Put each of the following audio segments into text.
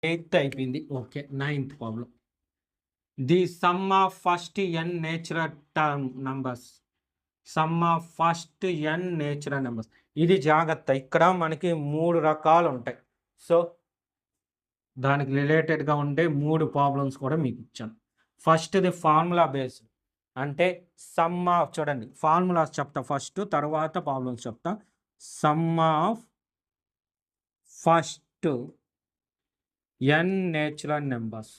Eighth అయిపోయింది. Okay, ninth problem. The sum of first n natural term numbers. Sum of first n natural numbers. ఇది జాగ్రత్త, ఇక్కడ మనకి 3 రకాలు ఉంటాయి. సో దానికి రిలేటెడ్గా ఉండే 3 ప్రాబ్లమ్స్ కూడా మీకు ఇచ్చాను. ఫస్ట్ది ఫార్ములా బేస్డ్, అంటే సమ్ ఆఫ్, చూడండి ఫార్ములాస్ చెప్తా ఫస్ట్, తర్వాత ప్రాబ్లమ్స్ చెప్తా. Sum of first n natural numbers.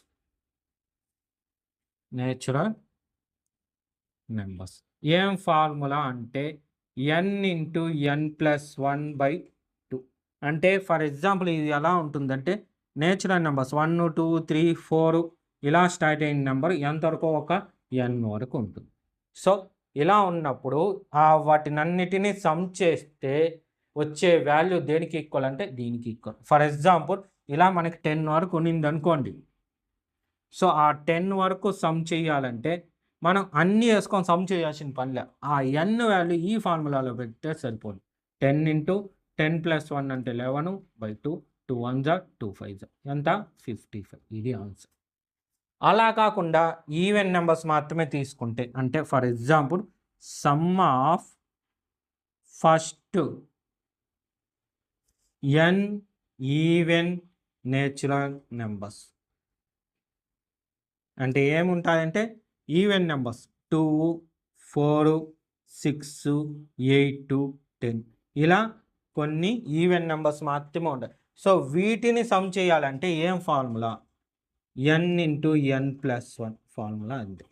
ఏం ఫార్ములా అంటే ఎన్ ఇంటూ ఎన్ ప్లస్ 1/2. అంటే ఫర్ ఎగ్జాంపుల్ ఇది ఎలా ఉంటుందంటే నేచురల్ నెంబర్స్ 1 2 3 4 ఇలా స్టార్ట్ అయిన నెంబర్ ఎంతవరకు, ఒక ఎన్ వరకు ఉంటుంది. సో ఇలా ఉన్నప్పుడు వాటినన్నిటినీ సమ్ చేస్తే వచ్చే వాల్యూ దేనికి ఈక్వల్ అంటే దీనికి ఈక్వల్. ఫర్ ఎగ్జాంపుల్ ఇలా మనకి 10 వరకు ఉన్నింది అనుకోండి. సో ఆ 10 వరకు సమ్ చేయాలంటే మనం అన్నీ వేసుకొని సమ్ చేయాల్సిన పనిలే. ఆ ఎన్ వాల్యూ ఈ ఫార్ములాలో పెడితే సరిపోదు. 10 ఇంటూ 10 ప్లస్ 1 అంటే 11/2. 2 1 జా 2 5 జా ఎంత 55. ఇది ఆన్సర్. అలా కాకుండా ఈవెన్ నెంబర్స్ మాత్రమే తీసుకుంటే, అంటే for example sum of first n even natural numbers అంటే ఏముంటాయంటే ఈవెన్ నెంబర్స్ 2 4 6 8 10 ఇలా కొన్ని ఈవెన్ నెంబర్స్ మాత్రమే ఉంటాయి. సో వీటిని సమ్ చేయాలంటే ఏం formula, n into n plus 1 formula. అంతే,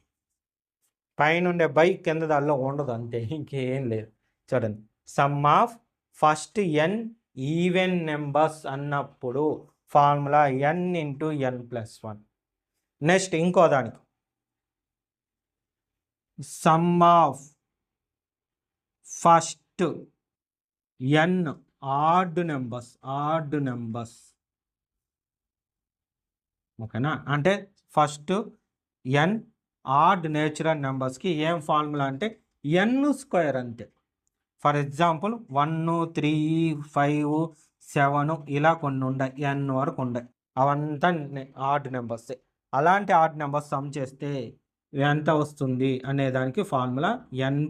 పైన ఉండే బై కింద దానిలో ఉండదు, అంతే, ఇంకేం లేదు. చూడండి, sum of first n even numbers అన్నప్పుడు formula n into n plus 1. Next ఇంకో దానికి sum of first n odd numbers. ఓకేనా, అంటే ఫస్ట్ ఎన్ ఆడ్ నేచురల్ నెంబర్స్కి ఏం ఫార్ములా అంటే ఎన్ స్క్వేర్ అంతే. ఫర్ ఎగ్జాంపుల్ 1 3 5 7 ఇలా కొన్ని ఉన్నాయి, ఎన్ వరకు ఉన్నాయి, అవంతా ఆడ్ నెంబర్సే. అలాంటి ఆడ్ నెంబర్స్ సమ్ చేస్తే ఎంత వస్తుంది అనే దానికి ఫార్ములా ఎన్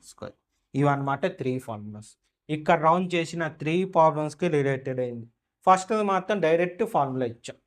స్క్వేర్. ఇవన్నమాట 3 ఫార్ములాస్. ఇక్కడ రౌండ్ చేసిన 3 ప్రాబ్లమ్స్కి రిలేటెడ్ అయింది. ఫస్ట్ మాత్రం డైరెక్ట్ ఫార్ములా ఇచ్చాం.